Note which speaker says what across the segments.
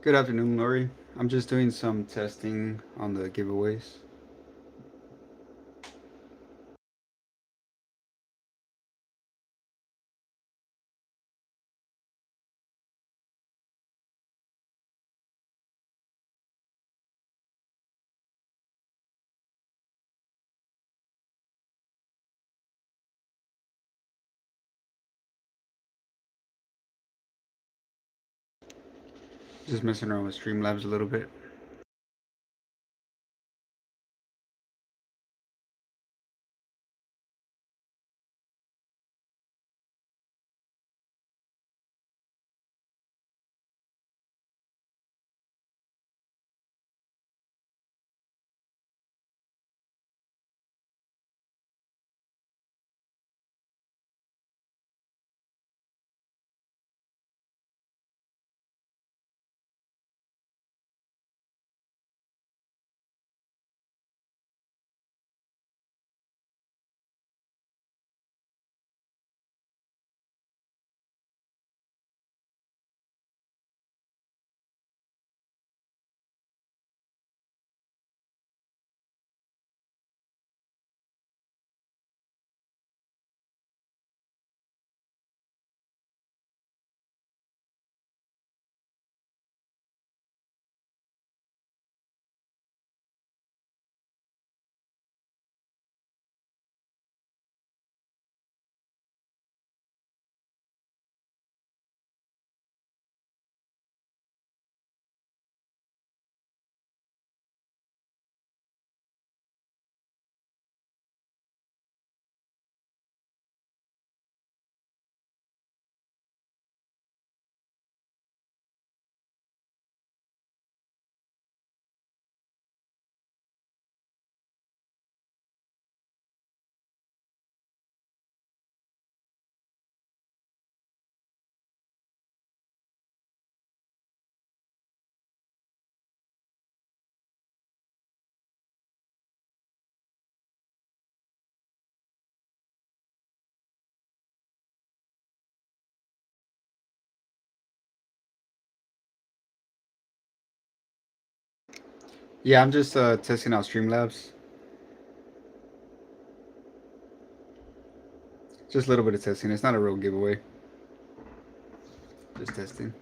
Speaker 1: Good afternoon, Lori. I'm just doing some testing on the giveaways. Just messing around with Streamlabs a little bit. Yeah, I'm just testing out Streamlabs. Just a little bit of testing. It's not a real giveaway. Just testing.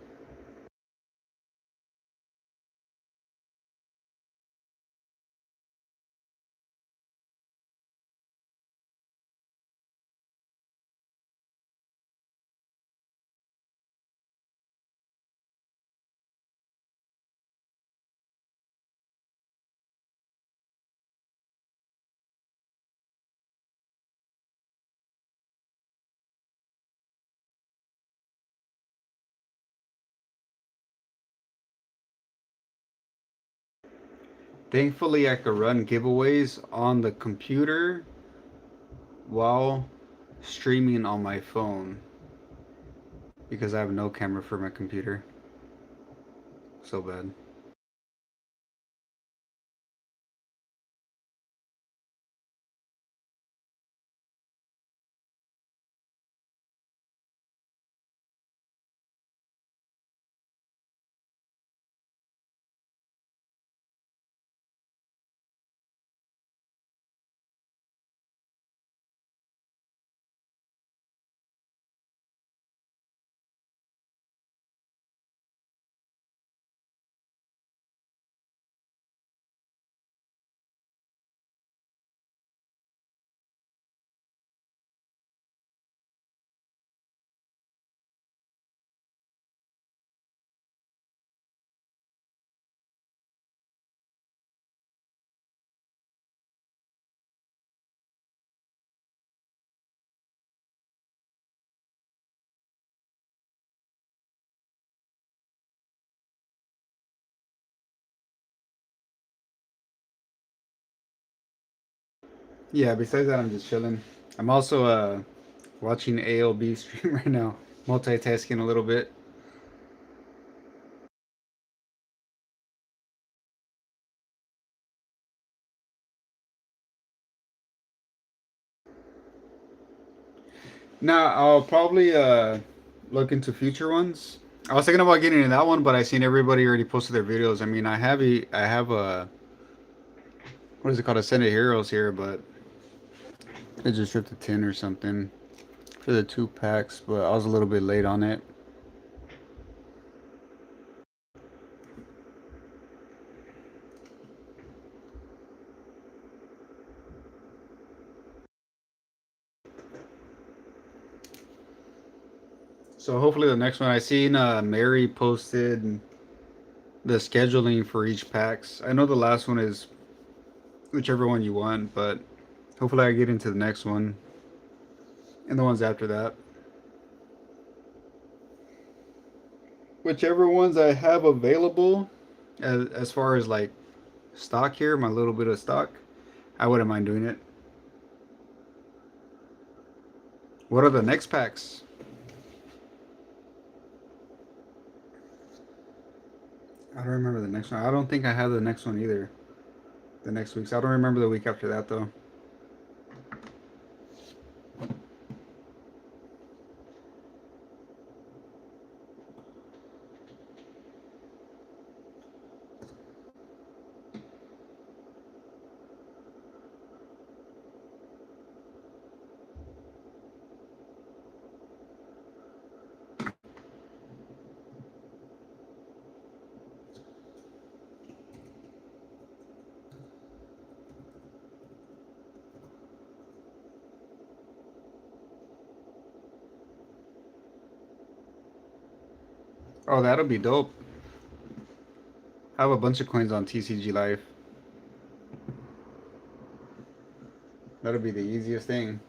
Speaker 1: Thankfully, I could run giveaways on the computer while streaming on my phone because I have no camera for my computer. So bad. Yeah, besides that, I'm just chilling. I'm also watching ALB stream right now, multitasking a little bit. Now I'll probably look into future ones. I was thinking about getting in that one, but I seen everybody already posted their videos. I mean, I have a, what is it called, Ascended Heroes here, but it just shipped to 10 or something for the 2 packs, but I was a little bit late on it. So hopefully the next one, I seen Mary posted the scheduling for each packs. I know the last one is whichever one you want, but hopefully I get into the next one and the ones after that. Whichever ones I have available, as far as like stock here, my little bit of stock, I wouldn't mind doing it. What are the next packs? I don't remember the next one. I don't think I have the next one either. The next week's. I don't remember the week after that though. Oh, that'll be dope. I have a bunch of coins on TCG Life. That'll be the easiest thing.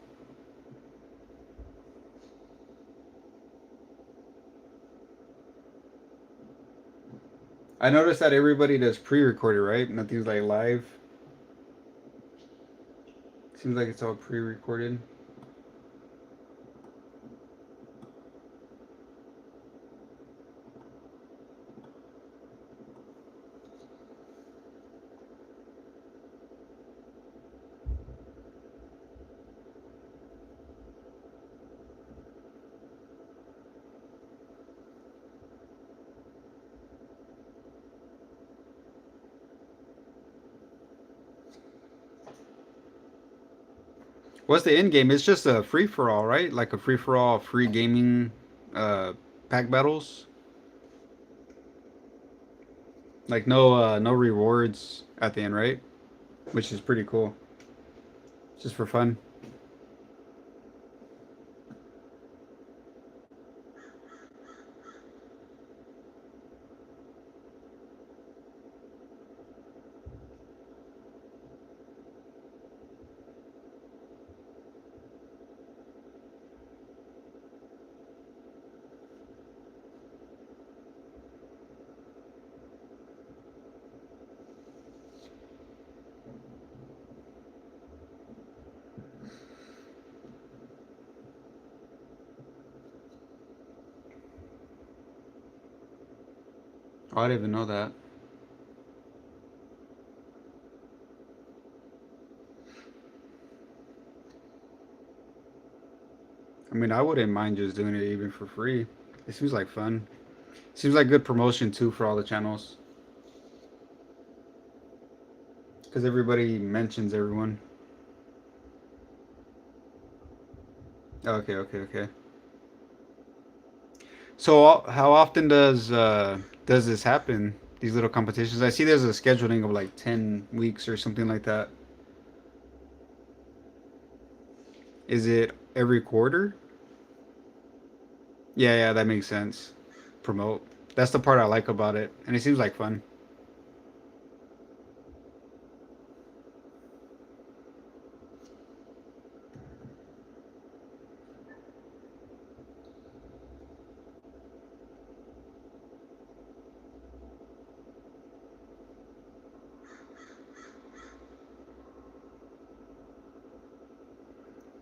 Speaker 1: I noticed that everybody does pre-recorded, right? Nothing's like live. Seems like it's all pre-recorded. What's the end game? It's just a free for all, right? Like a free for all, free gaming, uh, pack battles. Like no rewards at the end, right? Which is pretty cool. Just for fun. Oh, I didn't even know that. I mean, I wouldn't mind just doing it even for free. It seems like fun. Seems like good promotion too for all the channels. Because everybody mentions everyone. Okay, okay, okay. So how often does this happen? These little competitions. I see there's a scheduling of like 10 weeks or something like that. Is it every quarter? Yeah, yeah, that makes sense. Promote. That's the part I like about it, and it seems like fun.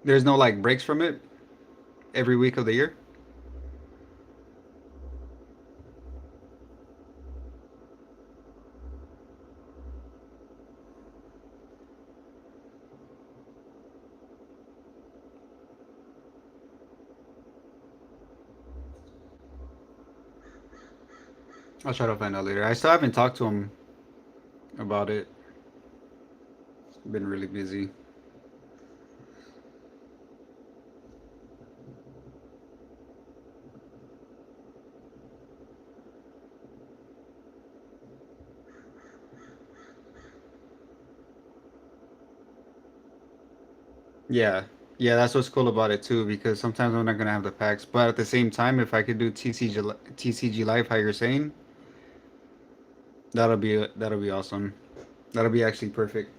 Speaker 1: There's no like breaks from it every week of the year. I'll try to find out later. I still haven't talked to him about it. Been really busy. Yeah. Yeah, that's what's cool about it too, because sometimes I'm not gonna have the packs. But at the same time, if I could do TCG Live, how you're saying, that'll be awesome. That'll be actually perfect.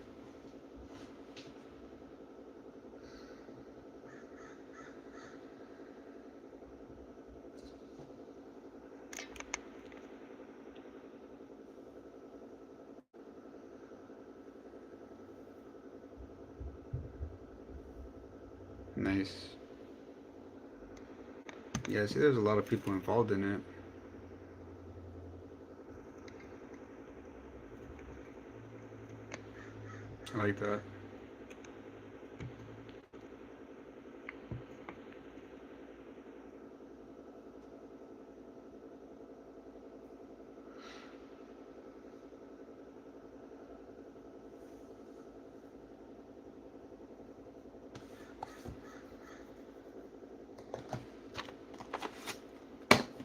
Speaker 1: Nice. Yeah, see, there's a lot of people involved in it. I like that.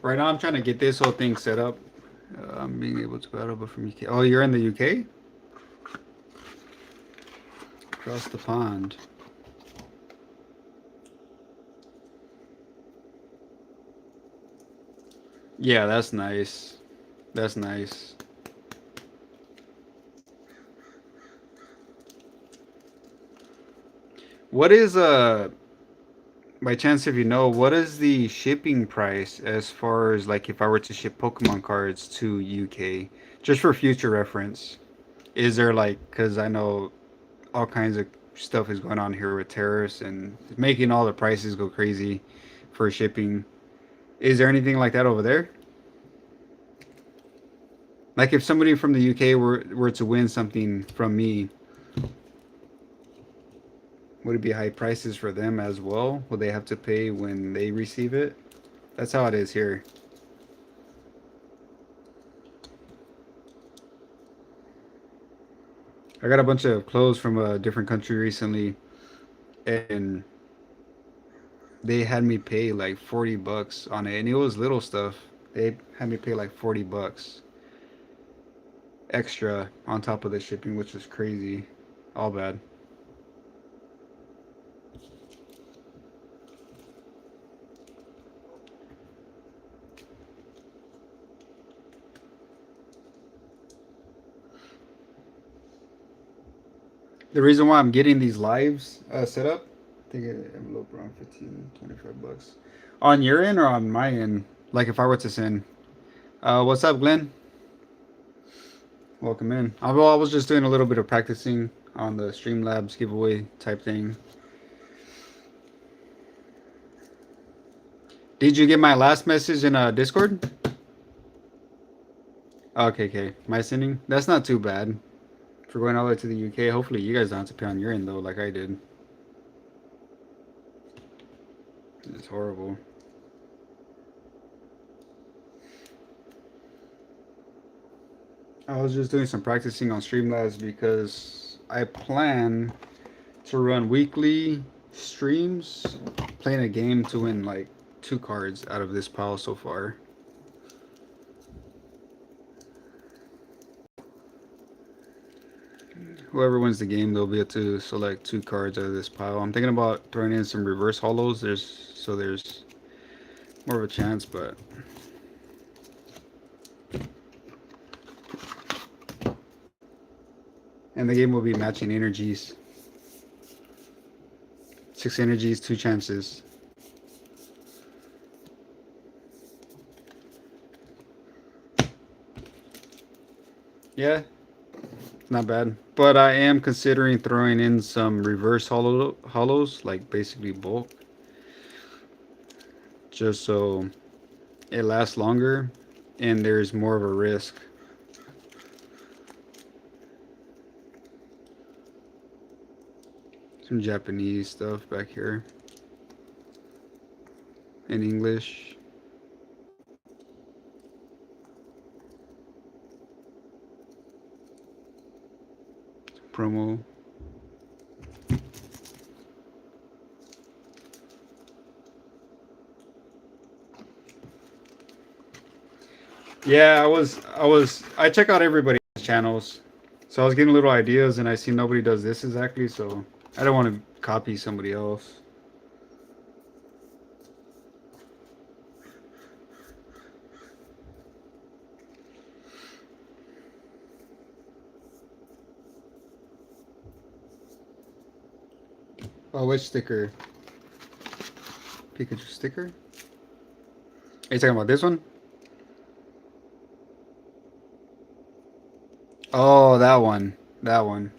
Speaker 1: Right now, I'm trying to get this whole thing set up. I'm being able to battle, but from UK. Oh, you're in the UK? Across the pond. Yeah, that's nice. That's nice. What is by chance if you know, what is the shipping price as far as like if I were to ship Pokemon cards to UK, just for future reference? Is there like, because I know all kinds of stuff is going on here with tariffs and making all the prices go crazy for shipping. Is there anything like that over there? Like if somebody from the UK were to win something from me, would it be high prices for them as well? Will they have to pay when they receive it? That's how it is here. I got a bunch of clothes from a different country recently, and they had me pay like 40 bucks on it, and it was little stuff. They had me pay like 40 bucks extra on top of the shipping, which was crazy. All bad. The reason why I'm getting these lives set up, I think an envelope around 15, 25 bucks. On your end or on my end? Like if I were to send. What's up, Glenn? Welcome in. I was just doing a little bit of practicing on the Streamlabs giveaway type thing. Did you get my last message in Discord? Okay, okay. My sending? That's not too bad. For going all the way to the UK, hopefully you guys don't have to pay on your end though, like I did. It's horrible. I was just doing some practicing on Streamlabs because I plan to run weekly streams playing a game to win like 2 cards out of this pile so far. Whoever wins the game, they'll be able to select 2 cards out of this pile. I'm thinking about throwing in some reverse holos. There's more of a chance, but and the game will be matching energies. 6 energies, 2 chances. Yeah, not bad. But I am considering throwing in some reverse holos, like basically bulk, just so it lasts longer and there's more of a risk. Some Japanese stuff back here in English. promo. Yeah, I check out everybody's channels. So I was getting little ideas and I see nobody does this exactly, so I don't want to copy somebody else. Oh, which sticker? Pikachu sticker? Are you talking about this one? Oh, that one. That one.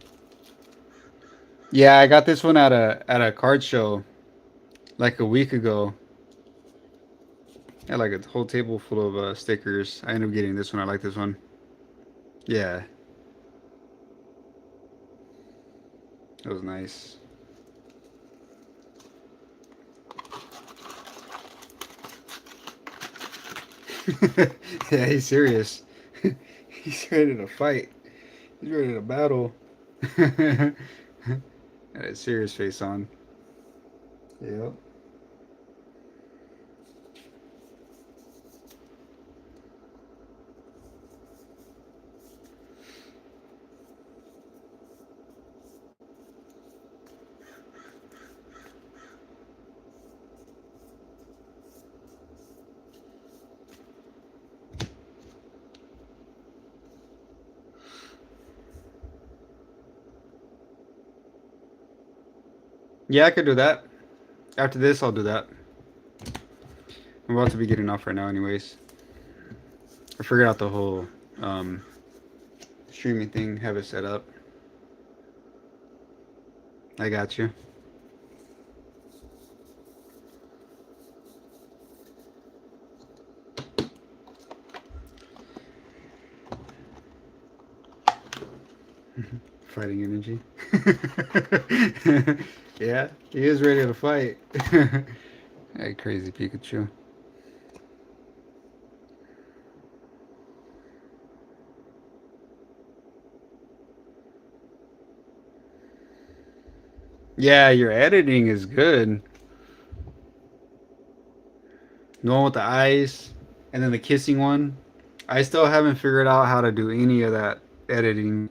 Speaker 1: Yeah, I got this one at a card show like a week ago. I had like a whole table full of stickers. I ended up getting this one. I like this one. Yeah, it was nice. Yeah, he's serious. He's ready to fight. He's ready to battle. Got a serious face on. Yep. Yeah, I could do that. After this, I'll do that. I'm about to be getting off right now anyways. I figured out the whole streaming thing, have it set up. I got you. Fighting energy. Yeah, he is ready to fight. Hey, crazy Pikachu. Yeah, your editing is good. The one with the eyes, and then the kissing one. I still haven't figured out how to do any of that editing.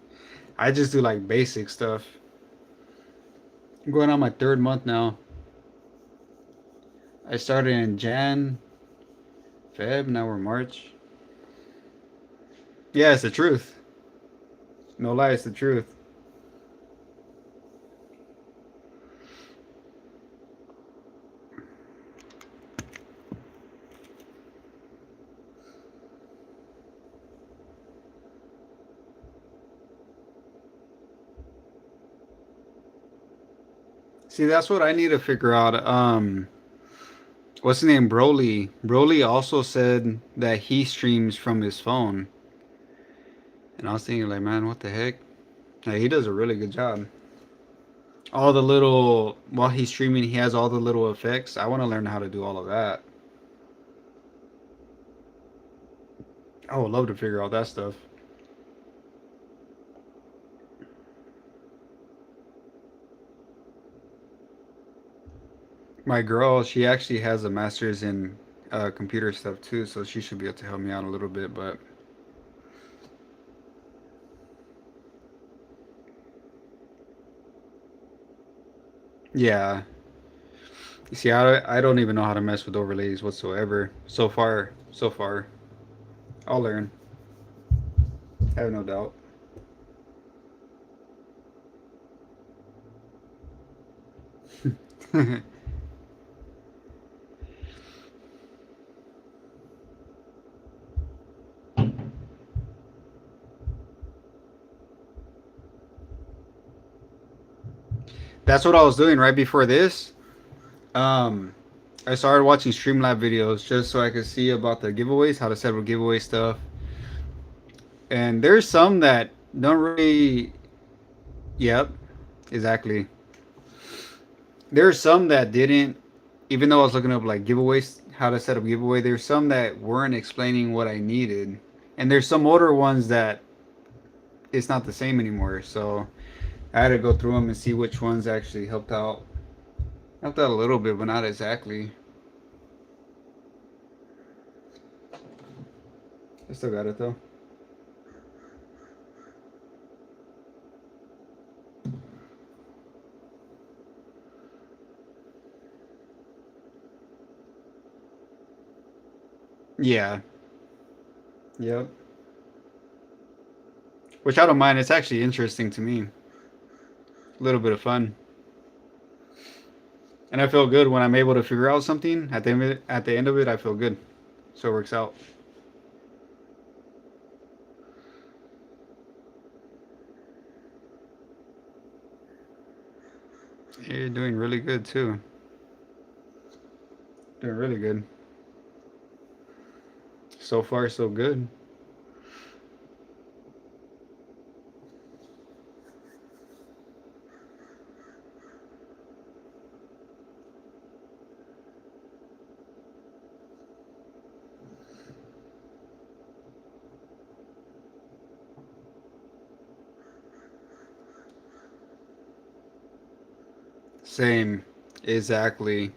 Speaker 1: I just do like basic stuff. I'm going on my 3rd month now. I started in Jan, Feb, now we're March. Yeah, it's the truth. No lie, it's the truth. See, that's what I need to figure out. What's his name? Broly. Broly also said that he streams from his phone. And I was thinking, like, man, what the heck? Like, he does a really good job. All the little, while he's streaming, he has all the little effects. I want to learn how to do all of that. I would love to figure out that stuff. My girl, she actually has a master's in computer stuff too, so she should be able to help me out a little bit. But yeah, you see, I don't even know how to mess with overlays whatsoever. So far, so far. I'll learn. I have no doubt. That's what I was doing right before this. Um, I started watching Streamlab videos just so I could see about the giveaways, how to set up giveaway stuff. And there's some that don't really. Yep, exactly. There's some that didn't, even though I was looking up like giveaways, how to set up giveaway. There's some that weren't explaining what I needed, and there's some older ones that it's not the same anymore. So I had to go through them and see which ones actually helped out. Helped out a little bit, but not exactly. I still got it though. Yeah. Yep. Which I don't mind. It's actually interesting to me. A little bit of fun. And I feel good when I'm able to figure out something. At the end of it, I feel good. So it works out. You're doing really good too. Doing really good. So far, so good. Same. Exactly.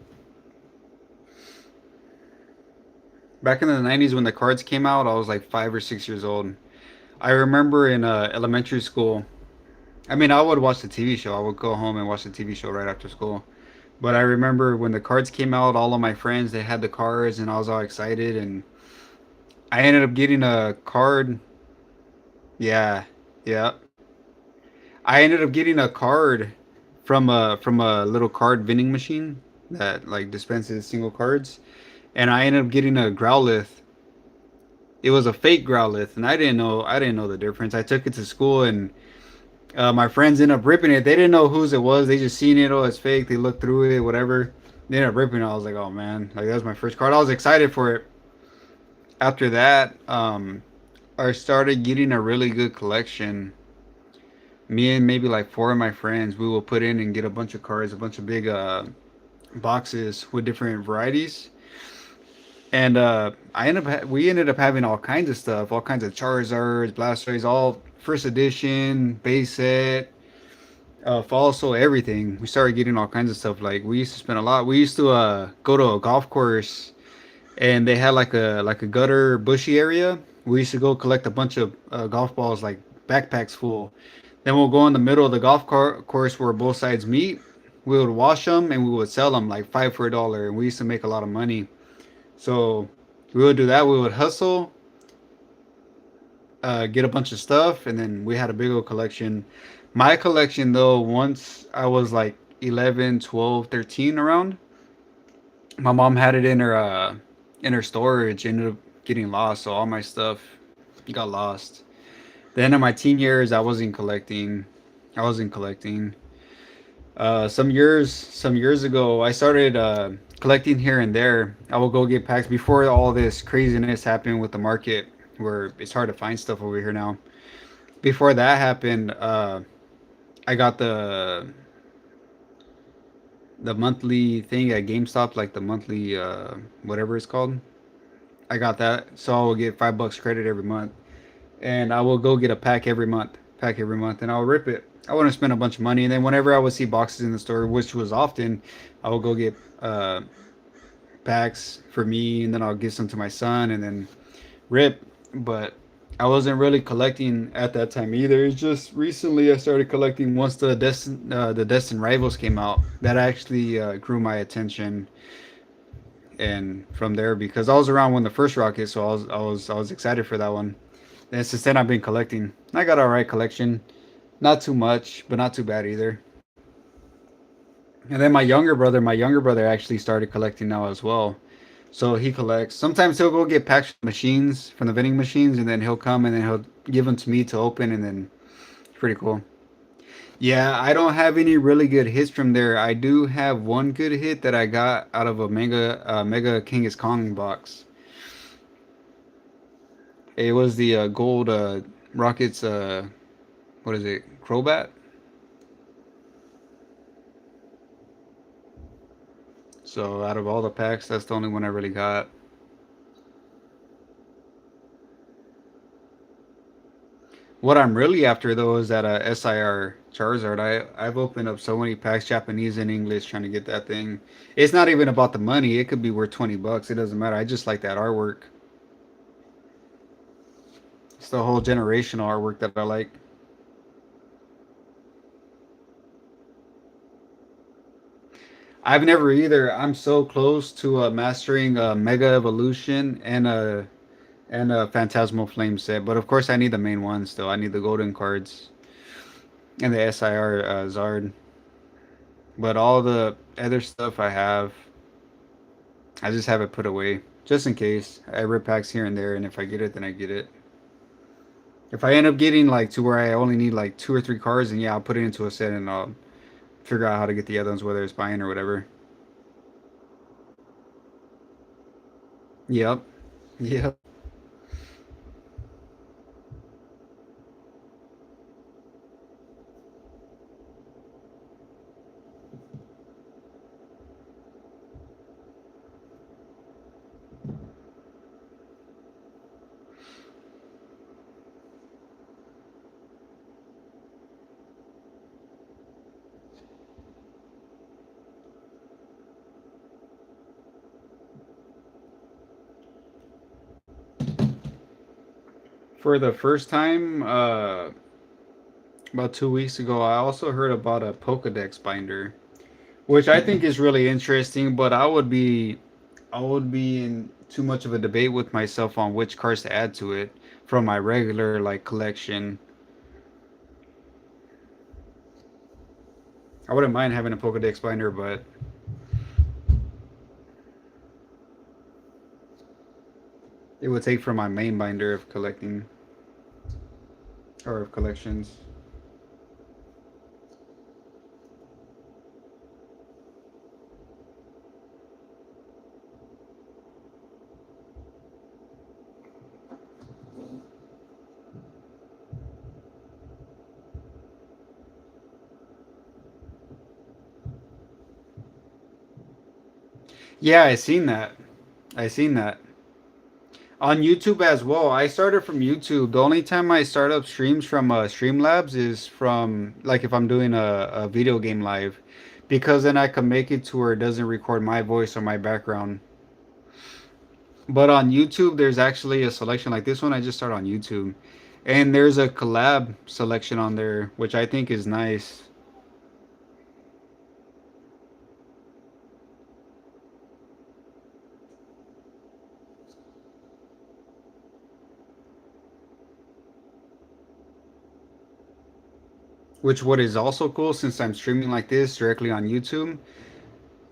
Speaker 1: Back in the 90s when the cards came out, I was like 5 or 6 years old. I remember in elementary school, I mean, I would watch the TV show. I would go home and watch the TV show right after school. But I remember when the cards came out, all of my friends, they had the cards and I was all excited and I ended up getting a card. Yeah. Yeah. I ended up getting a card from a little card vending machine that like dispenses single cards and I ended up getting a Growlithe. It was a fake Growlithe and I didn't know the difference. I took it to school and my friends ended up ripping it. They didn't know whose it was. They just seen it. Oh, it's fake. They looked through it, whatever. They ended up ripping it. I was like, oh man, like that was my first card. I was excited for it. After that, I started getting a really good collection. Me and maybe like four of my friends, we will put in and get a bunch of cards, a bunch of big boxes with different varieties. And we ended up having all kinds of stuff, all kinds of Charizards, Blastoise, all first edition, base set, also everything. We started getting all kinds of stuff. Like we used to spend a lot. We used to go to a golf course and they had like a gutter bushy area. We used to go collect a bunch of golf balls, like backpacks full. Then we'll go in the middle of the course where both sides meet. We would wash them and we would sell them like five for $1, and we used to make a lot of money. So we would do that. We would hustle, get a bunch of stuff, and then we had a big old collection. My collection, though, once I was like 11, 12, 13 around, my mom had it in her storage, ended up getting lost, so all my stuff got lost. Then in my teen years, I wasn't collecting. I wasn't collecting. Some years ago, I started collecting here and there. I will go get packs before all this craziness happened with the market, where it's hard to find stuff over here now. Before that happened, I got the monthly thing at GameStop, like the monthly whatever it's called. I got that, so I will get $5 credit every month, and I will go get a pack every month, and I'll rip it. I want to spend a bunch of money, and then whenever I would see boxes in the store, which was often, I will go get packs for me, and then I'll give some to my son, and then rip. But I wasn't really collecting at that time either. It's just recently I started collecting once the Destin Rivals came out. That actually grew my attention, and from there because I was around when the first rocket, so I was excited for that one. And since then I've been collecting. I got alright collection, not too much, but not too bad either. And then my younger brother actually started collecting now as well. So he collects. Sometimes he'll go get packs from machines from the vending machines, and then he'll come and then he'll give them to me to open, and then it's pretty cool. Yeah, I don't have any really good hits from there. I do have one good hit that I got out of a Mega Kangaskhan Kong box. It was the gold Rockets. What is it? Crobat. So out of all the packs, that's the only one I really got. What I'm really after though is that SIR Charizard. I've opened up so many packs, Japanese and English, trying to get that thing. It's not even about the money. It could be worth $20. It doesn't matter. I just like that artwork. It's the whole generational artwork that I like. I've never either. I'm so close to mastering Mega Evolution and a Phantasmal Flame set, but of course I need the main one still. I need the golden cards and the SIR Zard. But all the other stuff I have, I just have it put away just in case. I rip packs here and there, and if I get it, then I get it. If I end up getting like to where I only need like 2 or 3 cards, then yeah, I'll put it into a set and I'll figure out how to get the other ones, whether it's buying or whatever. Yep. Yep. For the first time, about 2 weeks ago, I also heard about a Pokedex binder, which I think is really interesting. But I would be in too much of a debate with myself on which cards to add to it from my regular like collection. I wouldn't mind having a Pokedex binder, but it would take from my main binder of collecting or of collections. Yeah, I seen that. I seen that. On YouTube as well. I started from YouTube. The only time I start up streams from Streamlabs is from like if I'm doing a video game live, because then I can make it to where it doesn't record my voice or my background. But on YouTube, there's actually a selection like this one. I just started on YouTube, and there's a collab selection on there, which I think is nice. Which what is also cool since I'm streaming like this directly on YouTube,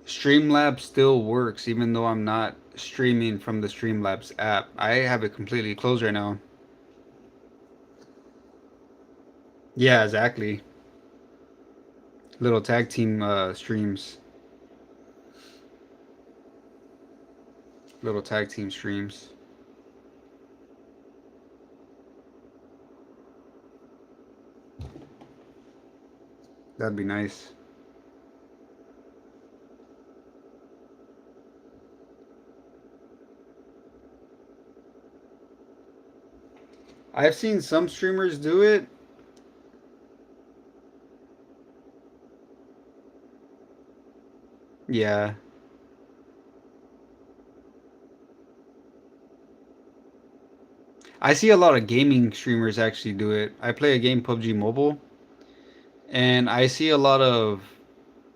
Speaker 1: Streamlabs still works even though I'm not streaming from the Streamlabs app. I have it completely closed right now. Yeah, exactly. Little tag team streams. Little tag team streams. That'd be nice. I've seen some streamers do it. Yeah. I see a lot of gaming streamers actually do it. I play a game, PUBG Mobile, and I see a lot of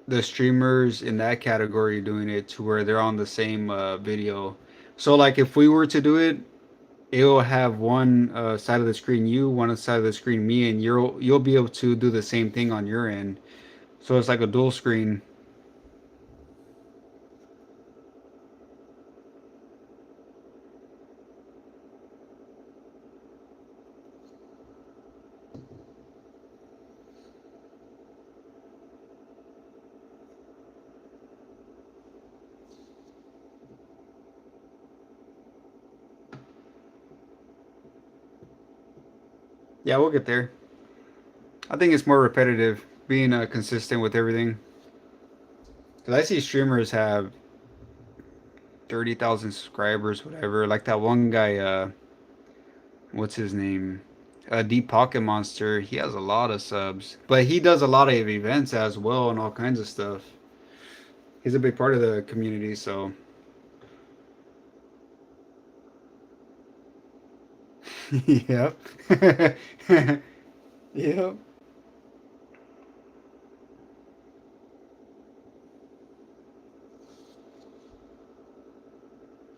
Speaker 1: the streamers in that category doing it to where they're on the same video. So like if we were to do it, it'll have one side of the screen you, one side of the screen me, and you'll be able to do the same thing on your end. So it's like a dual screen. Yeah, we'll get there. I think it's more repetitive, being consistent with everything. Cause I see streamers have 30,000 subscribers, whatever. Like that one guy, what's his name? Deep Pocket Monster. He has a lot of subs, but he does a lot of events as well and all kinds of stuff. He's a big part of the community, so yep. Yep.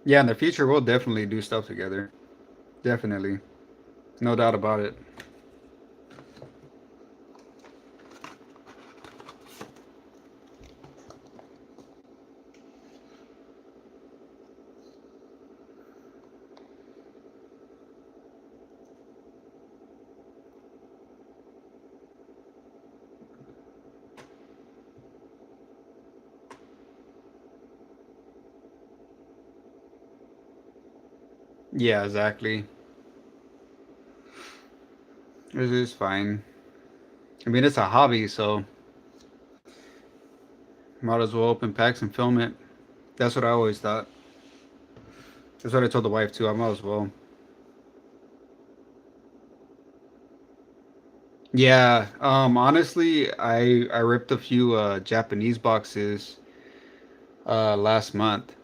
Speaker 1: Yeah, in the future we'll definitely do stuff together. Definitely. No doubt about it. Yeah, exactly. This is fine. I mean, it's a hobby, so might as well open packs and film it. That's what I always thought. That's what I told the wife too. I might as well. Yeah. Honestly, I ripped a few Japanese boxes last month.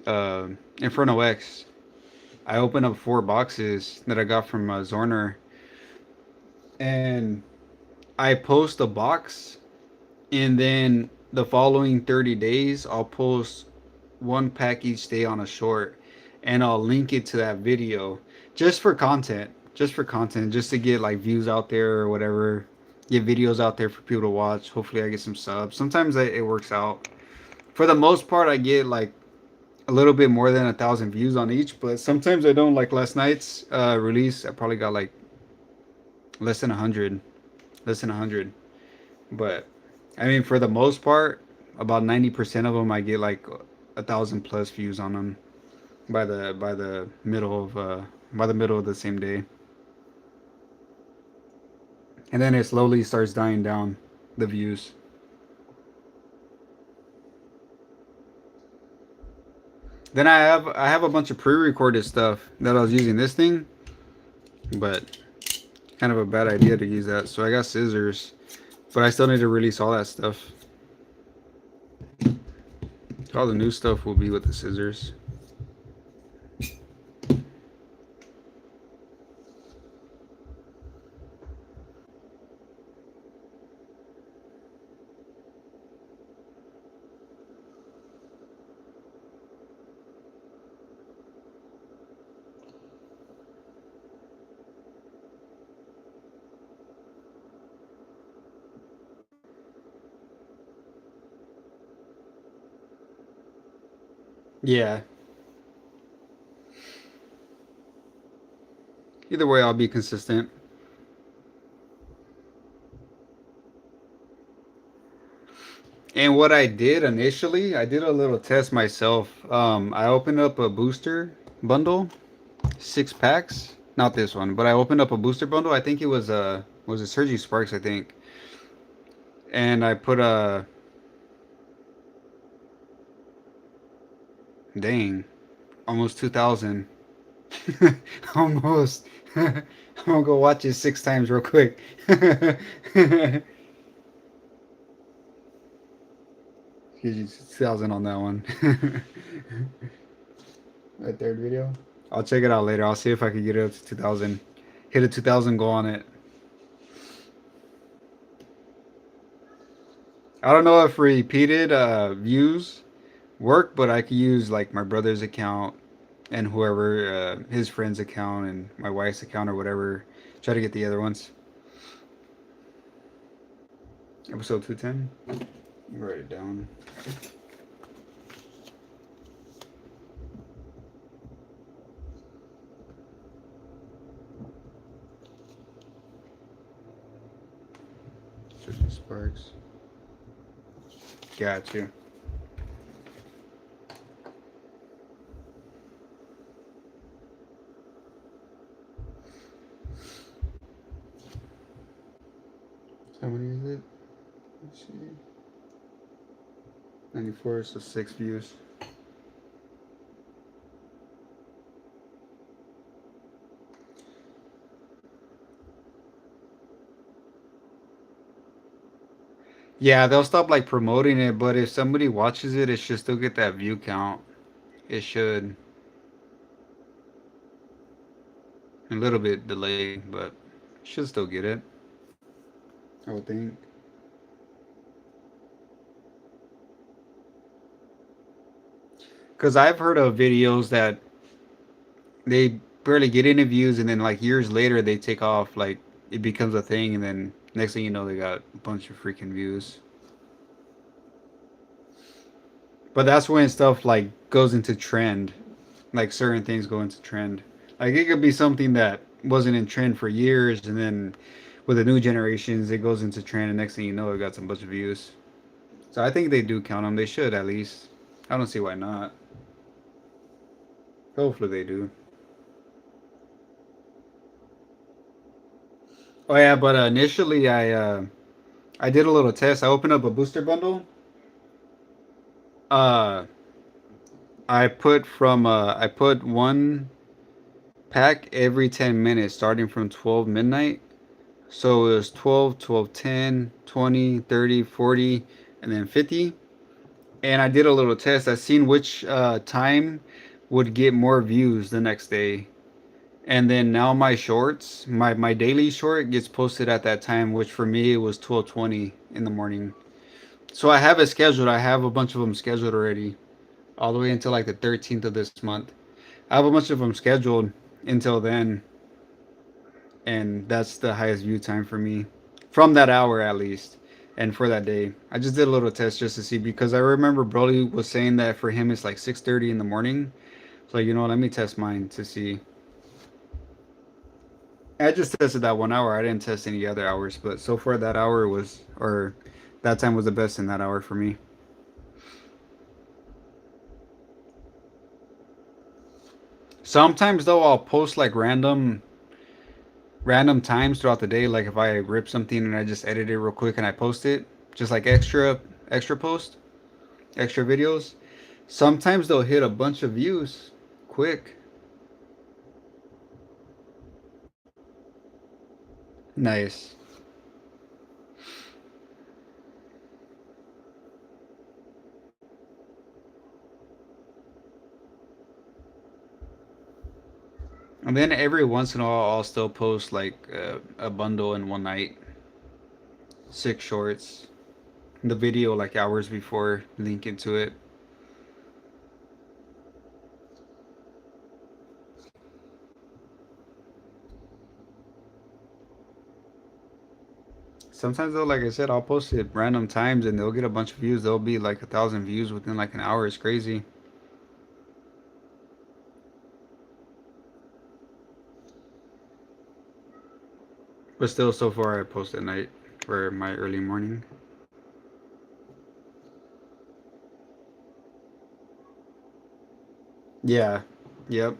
Speaker 1: Uh, Inferno X. I opened up 4 boxes that I got from Zorner, and I post a box, and then the following 30 days, I'll post 1 pack each day on a short, and I'll link it to that video just for content, just to get like views out there or whatever, get videos out there for people to watch. Hopefully, I get some subs. Sometimes it works out. For the most part, I get like a little bit more than 1,000 views on each, but sometimes I don't. Like last night's release, I probably got like less than 100, less than 100. But I mean, for the most part, about 90% of them, I get like 1,000 plus views on them by the middle of the same day, and then it slowly starts dying down the views. Then I have a bunch of pre-recorded stuff that I was using this thing, but kind of a bad idea to use that. So I got scissors, but I still need to release all that stuff. All the new stuff will be with the scissors. Yeah. Either way, I'll be consistent. And what I did initially, I did a little test myself. I opened up a booster bundle, 6 packs. Not this one, but I opened up a booster bundle. I think it was a Sergi Sparks, I think. And I put a dang, almost 2,000. Almost. I'm gonna go watch it 6 times real quick. Gives you 2,000 on that one. That third video. I'll check it out later. I'll see if I can get it up to 2,000. Hit a 2,000 goal on it. I don't know if repeated views work, but I could use like my brother's account and whoever his friend's account and my wife's account or whatever. Try to get the other ones. Episode 210. Write it down. Searching Sparks. Got you. How many is it? Let's see. 94, so 6 views. Yeah, they'll stop like promoting it, but if somebody watches it, it should still get that view count. It should. A little bit delayed, but should still get it, I would think. Because I've heard of videos that they barely get any views, and then like years later they take off, like it becomes a thing, and then next thing you know they got a bunch of freaking views. But that's when stuff like goes into trend, like certain things go into trend. Like it could be something that wasn't in trend for years, and then with the new generations, it goes into trend, and next thing you know, it got some bunch of views. So I think they do count them. They should at least. I don't see why not. Hopefully they do. Oh yeah, but initially I did a little test. I opened up a booster bundle. Uh, I put one pack every 10 minutes starting from 12 midnight. So it was 12, 12, 10, 20, 30, 40, and then 50. And I did a little test. I seen which time would get more views the next day. And then now my shorts, my daily short gets posted at that time, which for me it was 12:20 in the morning. So I have it scheduled. I have a bunch of them scheduled already, all the way until like the 13th of this month. I have a bunch of them scheduled until then, and that's the highest view time for me from that hour at least, and for that day. I just did a little test just to see because I remember Broly was saying that for him it's like 6:30 in the morning. So you know, let me test mine to see. I just tested that 1 hour. I didn't test any other hours, but so far that hour was, or that time was the best in that hour for me. Sometimes though, I'll post like random times throughout the day. Like if I rip something and I just edit it real quick and I post it, just like extra post, extra videos. Sometimes they'll hit a bunch of views quick. Nice. And then every once in a while, I'll still post like a bundle in one night, 6 shorts, the video like hours before, link into it. Sometimes though, like I said, I'll post it random times and they'll get a bunch of views. There'll be like 1,000 views within like an hour. It's crazy. But still, so far I post at night for my early morning. Yeah. Yep.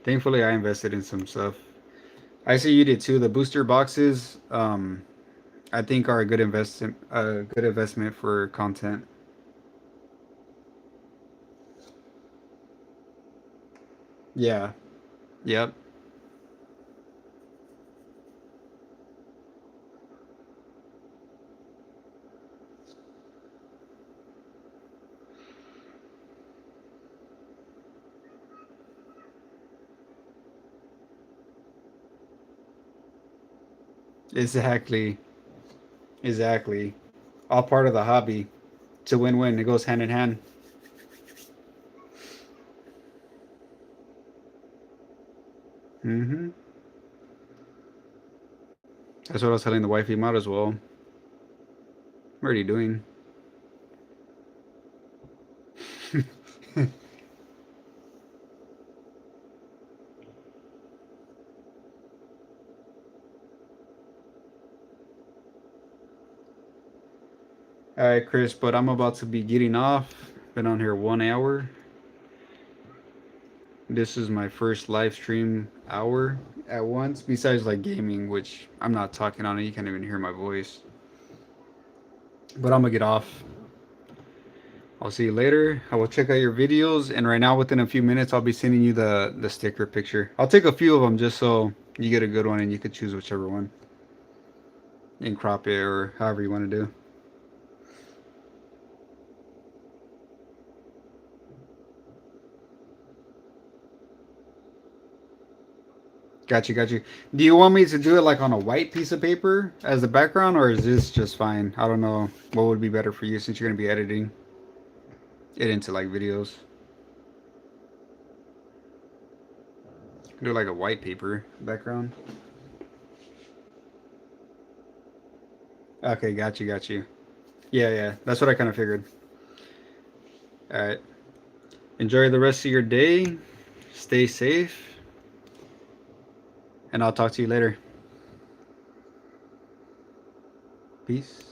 Speaker 1: Thankfully, I invested in some stuff. I see you did too. The booster boxes, I think are a good investment for content. Yeah. Yep. Exactly. Exactly. All part of the hobby. It's a win-win. It goes hand in hand. Hmm. That's what I was telling the wifey. Might as well. What are you doing? All right, Chris, but I'm about to be getting off. Been on here 1 hour. This is my first live stream hour at once, besides like gaming, which I'm not talking on it. You can't even hear my voice. But I'm gonna get off. I'll see you later. I will check out your videos, and right now, within a few minutes, I'll be sending you the sticker picture. I'll take a few of them just so you get a good one, and you could choose whichever one and crop it or however you want to do. Got you, got you. Do you want me to do it like on a white piece of paper as the background, or is this just fine? I don't know what would be better for you since you're gonna be editing it into like videos. Do like a white paper background. Okay, got you, got you. Yeah, yeah, that's what I kind of figured. All right. Enjoy the rest of your day. Stay safe. And I'll talk to you later. Peace.